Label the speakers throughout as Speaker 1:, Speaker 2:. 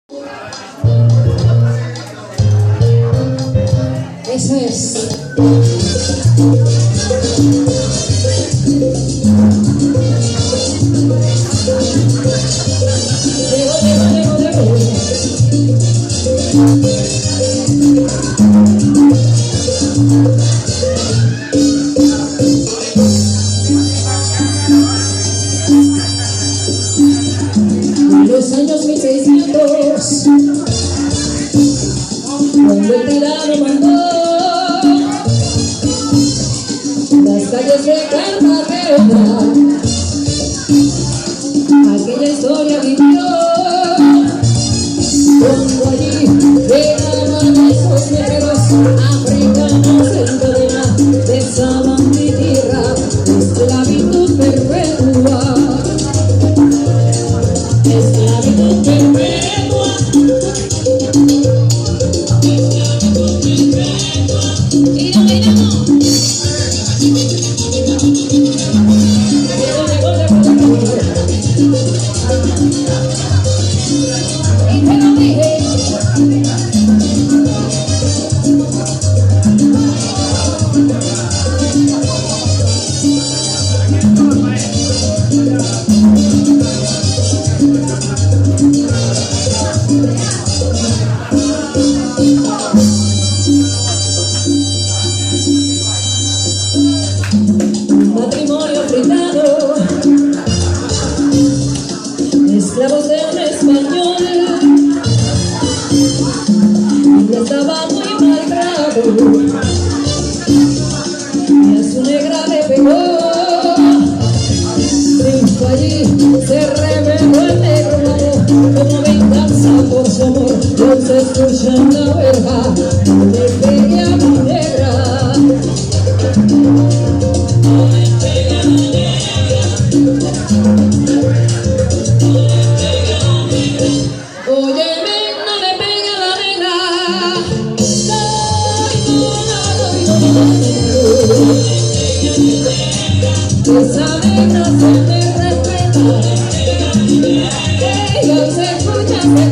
Speaker 1: Eso es. Los años 1600, cuando el tirano mandó las calles de Cartagena, aquella historia vivió, cuando allí llegaban esos negros africanos en cadena, besaban mi tierra, esclavitud perpetua. Esclavitud perpetua, esclavitud perpetua. Mira, mira, no. Y te lo dije. Matrimonio brindado, esclavos de un español, y estaba muy malgrado, y a su negra le pegó, triunfó allí, se rebeló el negro bravo, como venganza por su amor, Dios se escucha en la verja, le pegué a mi negra. Óyeme, no le pegue a la nena. Esa nena se me respeta. Ella se escucha en la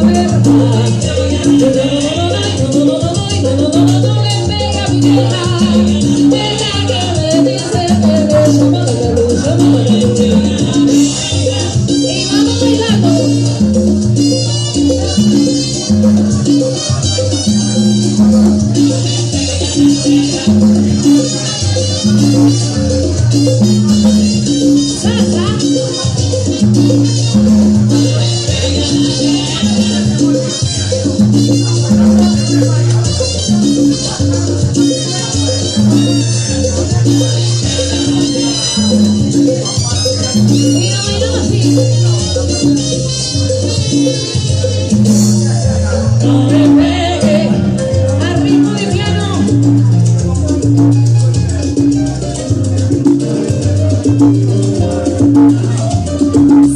Speaker 1: verdad. No le pegue a mi nena. Nena que me dice que le llama la luz, llama la luz. Y vamos bailando. Mira, mira así. No me pegue al ritmo de piano.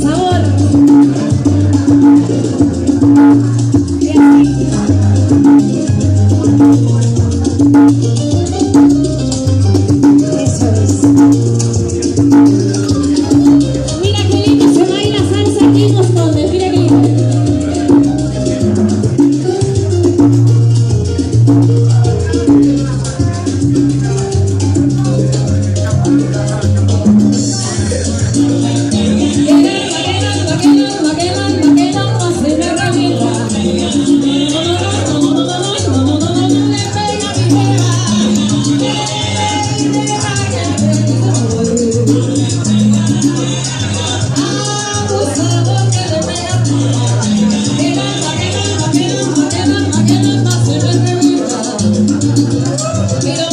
Speaker 1: Sabor. Eso es. Mira qué lindo se baila salsa aquí en Los Condes, mira qué lindo. Mira